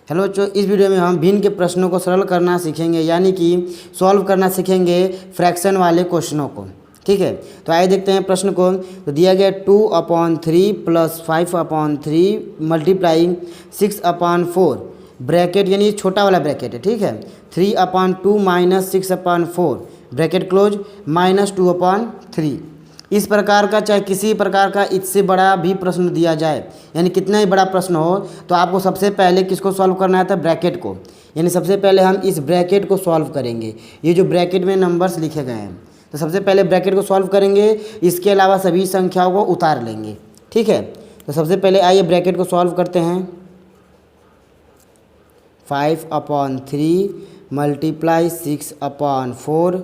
Hello बच्चों, इस video में हम भिन्न के प्रश्नों को सरल करना सीखेंगे, यानी कि सॉल्व करना सीखेंगे फ्रैक्शन वाले क्वेश्चनों को। ठीक है, तो आइए देखते हैं प्रश्न को। तो दिया गया 2/3 + 5/3 मल्टीप्लाइंग 6/4 ब्रैकेट, यानी ये छोटा वाला ब्रैकेट है। ठीक है, 3/2 - 6/4 ब्रैकेट क्लोज -2/3। इस प्रकार का चाहे किसी प्रकार का इससे बड़ा भी प्रश्न दिया जाए, यानी कितना ही बड़ा प्रश्न हो, तो आपको सबसे पहले किसको सॉल्व करना है? था ब्रैकेट को। यानी सबसे पहले हम इस ब्रैकेट को सॉल्व करेंगे। ये जो ब्रैकेट में नंबर्स लिखे गए हैं, तो सबसे पहले ब्रैकेट को सॉल्व करेंगे। इसके अलावा सभी संख्याओं को उतार लेंगे। ठीक है, तो सबसे पहले आइए ब्रैकेट को सॉल्व करते हैं। 5/3 × 6/4।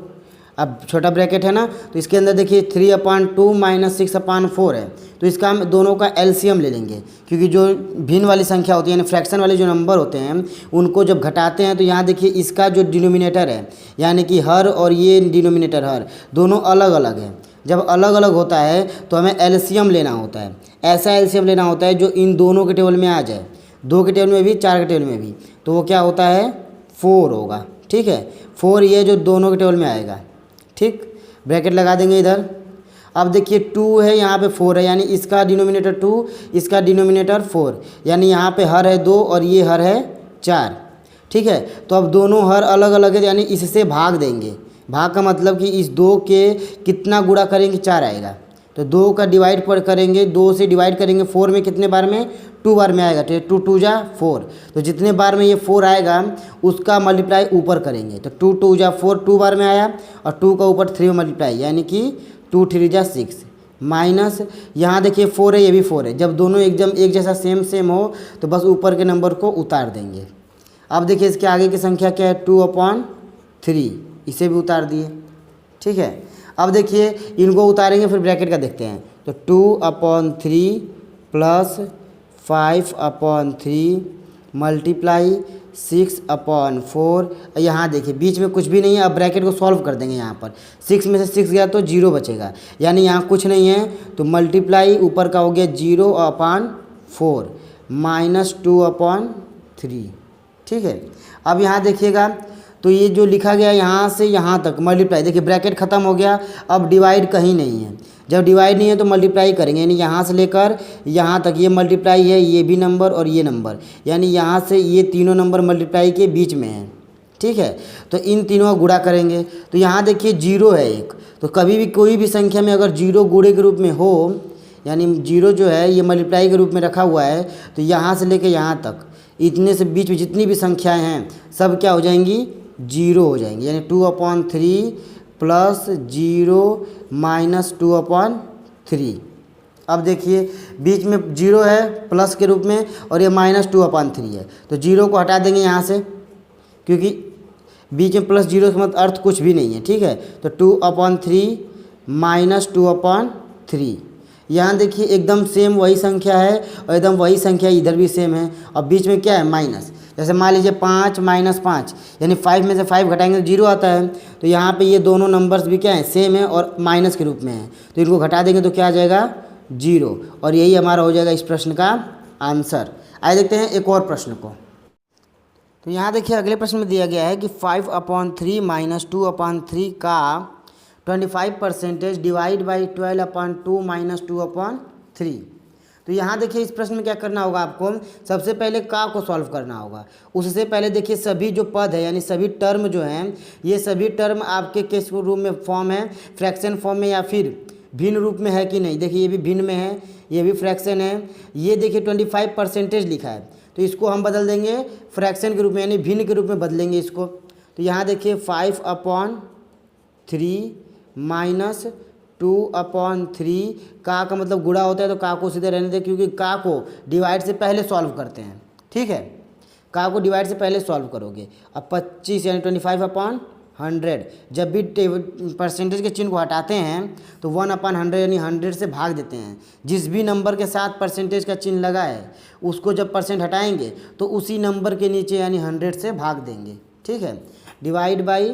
अब छोटा ब्रैकेट है ना, तो इसके अंदर देखिए 3/2 - 6/4 है, तो इसका हम दोनों का एलसीएम ले लेंगे। क्योंकि जो भिन्न वाली संख्या होती है, यानी फ्रैक्शन वाले जो नंबर होते हैं, उनको जब घटाते हैं तो यहाँ देखिए इसका जो डिनोमिनेटर है, यानी कि हर और ये डिनोमिनेटर हर दोनों अलग अलग है। जब अलग अलग होता है तो हमें एलसीएम लेना होता है। ऐसा एलसीएम लेना होता है जो इन दोनों के टेबल में आ जाए, 2 के टेबल में भी, 4 के टेबल में भी। तो वो क्या होता है? 4 होगा। ठीक है, 4 ये जो दोनों के टेबल में आएगा। ठीक, ब्रैकेट लगा देंगे इधर। अब देखिए 2 है, यहाँ पे 4 है, यानी इसका डिनोमिनेटर 2, इसका डिनोमिनेटर 4, यानी यहाँ पे हर है 2 और ये हर है 4। ठीक है, तो अब दोनों हर अलग अलग है, यानी इससे भाग देंगे। भाग का मतलब कि इस 2 के कितना गुणा करेंगे? 4 आएगा। तो 2 का डिवाइड पर करेंगे, 2 से डिवाइड करेंगे 4 में, कितने बार में? 2 बार में आएगा। तो 2 2 जा 4, तो जितने बार में ये 4 आएगा उसका मल्टीप्लाई ऊपर करेंगे। तो 2 2 जा 4, 2 बार में आया, और 2 का ऊपर 3 में मल्टीप्लाई, यानी कि 2 3 जा 6 माइनस, यहाँ देखिए 4 है, ये भी 4 है। जब दोनों एकदम एक जैसा सेम हो तो बस ऊपर के नंबर को उतार देंगे। अब देखिए इसके आगे की संख्या क्या है? 2/3, इसे भी उतार दिए। ठीक है, अब देखिए इनको उतारेंगे, फिर ब्रैकेट का देखते हैं। तो 2/3 + 5/3 मल्टीप्लाई 6/4। यहाँ देखिए बीच में कुछ भी नहीं है। अब ब्रैकेट को सॉल्व कर देंगे। यहाँ पर 6 में से 6 गया तो 0 बचेगा, यानी यहाँ कुछ नहीं है। तो मल्टीप्लाई ऊपर का हो गया 0/4 -2/3। ठीक है, अब यहाँ देखिएगा, तो ये जो लिखा गया यहाँ से यहाँ तक मल्टीप्लाई, देखिए ब्रैकेट ख़त्म हो गया। अब डिवाइड कहीं नहीं है। जब डिवाइड नहीं है तो मल्टीप्लाई करेंगे, यानी यहाँ से लेकर यहाँ तक ये मल्टीप्लाई है, ये भी नंबर और ये नंबर, यानी यहाँ से ये तीनों नंबर मल्टीप्लाई के बीच में है। ठीक है, तो इन तीनों का गुणा करेंगे। तो यहाँ देखिए 0 है एक, तो कभी भी कोई भी संख्या में अगर 0 गुणे के रूप में हो, यानी 0 जो है ये मल्टीप्लाई के रूप में रखा हुआ है, तो यहाँ से लेकर यहाँ तक इतने से बीच में जितनी भी संख्याएँ हैं सब क्या हो जाएंगी? 0 हो जाएंगी। यानी 2/3 + 0 - 2/3। अब देखिए बीच में 0 है प्लस के रूप में, और ये -2/3 है, तो 0 को हटा देंगे यहाँ से, क्योंकि बीच में +0 का मतलब अर्थ कुछ भी नहीं है। ठीक है, तो 2/3 - 2/3। यहाँ देखिए एकदम सेम वही संख्या है, और एकदम वही संख्या इधर भी सेम है, और बीच में क्या है? माइनस। जैसे मान लीजिए 5 - 5, यानी 5 में से 5 घटाएंगे तो 0 आता है। तो यहाँ पे ये दोनों नंबर्स भी क्या है? सेम है और माइनस के रूप में है, तो इनको घटा देंगे तो क्या आ जाएगा? 0। और यही हमारा हो जाएगा इस प्रश्न का आंसर। आइए देखते हैं एक और प्रश्न को। तो यहाँ देखिए अगले प्रश्न में दिया गया है कि 5/3 - 2/3 का 25% डिवाइड बाई 12/2 - 2/3। तो यहाँ देखिए इस प्रश्न में क्या करना होगा आपको? सबसे पहले का को सॉल्व करना होगा। उससे पहले देखिए सभी जो पद है, यानी सभी टर्म जो हैं, ये सभी टर्म आपके किस रूप में फॉर्म है? फ्रैक्शन फॉर्म में या फिर भिन्न रूप में है कि नहीं? देखिए ये भी भिन्न में है, ये भी फ्रैक्शन है। ये देखिए 25% लिखा है, तो इसको हम बदल देंगे फ्रैक्शन के रूप में, यानी भिन्न के रूप में बदलेंगे इसको। तो यहाँ देखिए 5/3 - 2/3, का मतलब गुणा होता है, तो का को सीधे रहने दें, क्योंकि का को डिवाइड से पहले सॉल्व करते हैं। ठीक है, का को डिवाइड से पहले सॉल्व करोगे। अब 25 यानी 25/100, जब भी परसेंटेज के चिन्ह को हटाते हैं तो 1/100 यानी 100 से भाग देते हैं। जिस भी नंबर के साथ परसेंटेज का चिन्ह लगा है उसको जब परसेंट हटाएंगे तो उसी नंबर के नीचे यानी 100 से भाग देंगे। ठीक है, डिवाइड बाई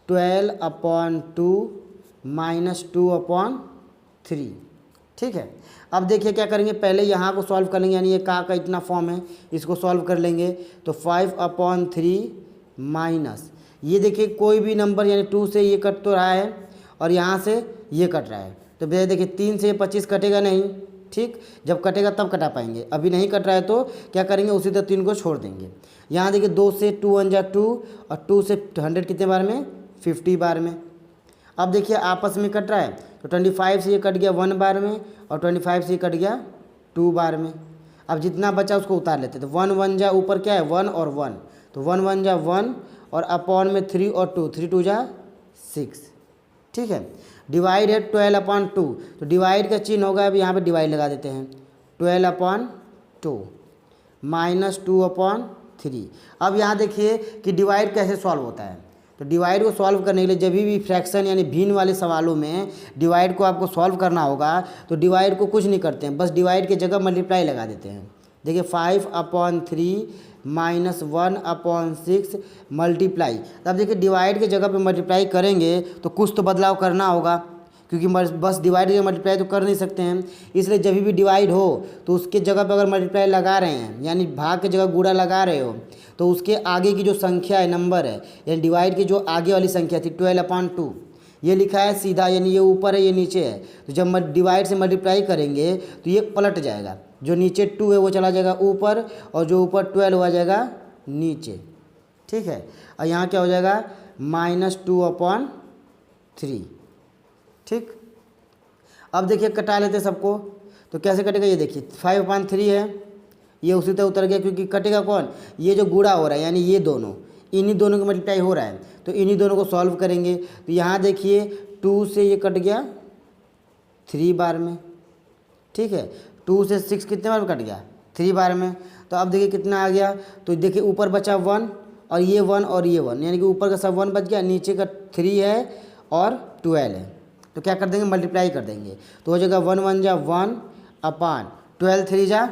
12/2 - 2/3। ठीक है। अब देखिए क्या करेंगे, पहले यहाँ को सॉल्व कर लेंगे, यानी ये का इतना फॉर्म है, इसको सॉल्व कर लेंगे। तो 5/3 माइनस ये देखिए कोई भी नंबर यानी 2 से ये कट तो रहा है और यहाँ से ये कट रहा है। तो भैया देखिए 3 से 25 कटेगा नहीं, ठीक, जब कटेगा तब कटा पाएंगे, अभी नहीं कट रहा है तो क्या करेंगे, उसी तरह 3 को छोड़ देंगे। यहाँ देखिए 2 से 2 1 जा 2 और 2 से 100 कितने बार में, 50 बार में। अब देखिए आपस में कट रहा है, तो 25 से ये कट गया 1 बार में और 25 से ये कट गया 2 बार में। अब जितना बचा उसको उतार लेते हैं। तो 1 1 जा ऊपर क्या है 1 और 1, तो 1 1 जा 1 और अपॉन में 3 और 2, 3 2 जा 6, ठीक है। डिवाइड है 12/2, तो डिवाइड का चिन्ह होगा, अब यहाँ पे डिवाइड लगा देते हैं। 12/2 माइनस 2/3। अब यहाँ देखिए कि डिवाइड कैसे सॉल्व होता है। तो डिवाइड को सॉल्व करने के लिए जब भी फ्रैक्शन यानी भिन्न वाले सवालों में डिवाइड को आपको सॉल्व करना होगा, तो डिवाइड को कुछ नहीं करते हैं, बस डिवाइड की जगह मल्टीप्लाई लगा देते हैं। देखिए 5/3 माइनस 1/6 मल्टीप्लाई। तब देखिए डिवाइड की जगह पे मल्टीप्लाई करेंगे तो कुछ तो बदलाव करना होगा, क्योंकि बस डिवाइड की मल्टीप्लाई तो कर नहीं सकते हैं। इसलिए जब भी डिवाइड हो तो उसके जगह पे अगर मल्टीप्लाई लगा रहे हैं, यानी भाग की जगह गुणा लगा रहे हो, तो उसके आगे की जो संख्या है, नंबर है, यानी डिवाइड की जो आगे वाली संख्या थी 12/2, ये लिखा है सीधा, यानी ये ऊपर है ये नीचे है। तो जब डिवाइड से मल्टीप्लाई करेंगे तो ये पलट जाएगा, जो नीचे 2 है वो चला जाएगा ऊपर और जो ऊपर 12 हो जाएगा नीचे, ठीक है। और यहाँ क्या हो जाएगा -2/3, ठीक। अब देखिए कटा लेते सबको, तो कैसे कटेगा, ये देखिए 5/3 है, ये उसी तरह उतर गया, क्योंकि कटेगा कौन, ये जो गुणा हो रहा है, यानी ये दोनों, इन्हीं दोनों का मल्टीप्लाई हो रहा है, तो इन्हीं दोनों को सॉल्व करेंगे। तो यहाँ देखिए 2 से ये कट गया 3 बार में, ठीक है। 2 से 6 कितने बार में कट गया, 3 बार में। तो अब देखिए कितना आ गया, तो देखिए ऊपर बचा 1 और ये 1 और ये 1, यानी कि ऊपर का सब 1 बच गया, नीचे का 3 है और 12 है। तो क्या कर देंगे, मल्टीप्लाई कर देंगे। तो हो जाएगा 1 1 जा 1 अपान 12 3 जा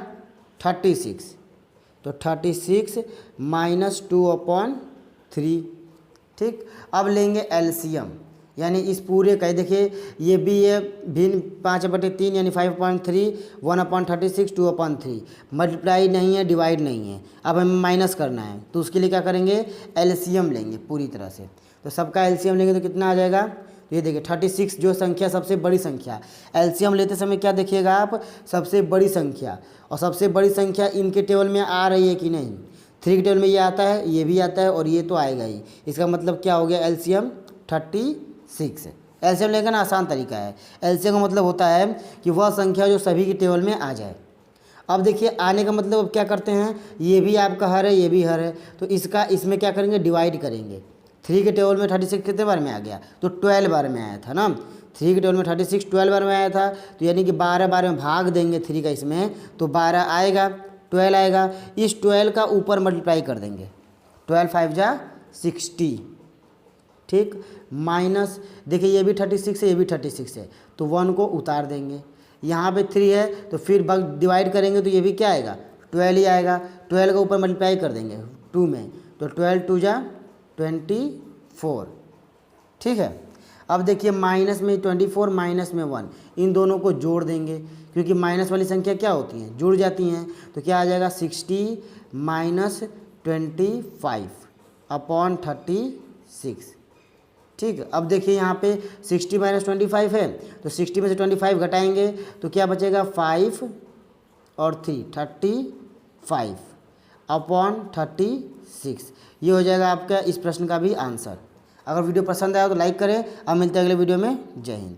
36, तो 36 माइनस 2/3, ठीक। अब लेंगे एलसीएम, यानी इस पूरे का, देखिए ये भी है भिन्न 5/3 यानी 5/3, 1/36, 2/3। मल्टीप्लाई नहीं है, डिवाइड नहीं है, अब हमें माइनस करना है, तो उसके लिए क्या करेंगे, एलसीएम लेंगे पूरी तरह से। तो सबका एलसीएम लेंगे तो कितना आ जाएगा, तो ये देखिए 36 जो संख्या सबसे बड़ी संख्या, एलसीएम लेते समय क्या देखिएगा आप, सबसे बड़ी संख्या, और सबसे बड़ी संख्या इनके टेबल में आ रही है कि नहीं। 3 के टेबल में ये आता है, ये भी आता है और ये तो आएगा ही। इसका मतलब क्या हो गया, एलसीएम 36 है। एलसीएम लेने का ना आसान तरीका है, एलसीएम का मतलब होता है कि वह संख्या जो सभी के टेबल में आ जाए। अब देखिए आने का मतलब अब क्या करते हैं, ये भी आपका हर है, ये भी हर है, तो इसका इसमें क्या करेंगे, डिवाइड करेंगे। 3 के टेबल में 36 कितने बार में आ गया, तो 12 बार में आया था ना। 3 के टेबल में 36 12 बार में आया था, तो यानी कि 12 बार में भाग देंगे 3 का इसमें, तो 12 आएगा, 12 आएगा। इस 12 का ऊपर मल्टीप्लाई कर देंगे, 12 5 जा 60, ठीक। माइनस देखिए ये भी 36 है, ये भी 36 है, तो 1 को उतार देंगे। यहाँ पे 3 है, तो फिर डिवाइड करेंगे तो ये भी क्या आएगा, 12 ही आएगा। 12 का ऊपर मल्टीप्लाई कर देंगे 2 में, तो 12 2 जा 24, ठीक है। अब देखिए माइनस में 24 माइनस में 1, इन दोनों को जोड़ देंगे, क्योंकि माइनस वाली संख्या क्या होती हैं, जुड़ जाती हैं। तो क्या आ जाएगा 60 माइनस 25/36, ठीक। अब देखिए यहाँ पे 60 माइनस 25 है, तो 60 में से 25 घटाएंगे तो क्या बचेगा, 5 और 3 35/36। ये हो जाएगा आपका इस प्रश्न का भी आंसर। अगर वीडियो पसंद आया तो लाइक करें। अब मिलते हैं अगले वीडियो में। जय हिंद।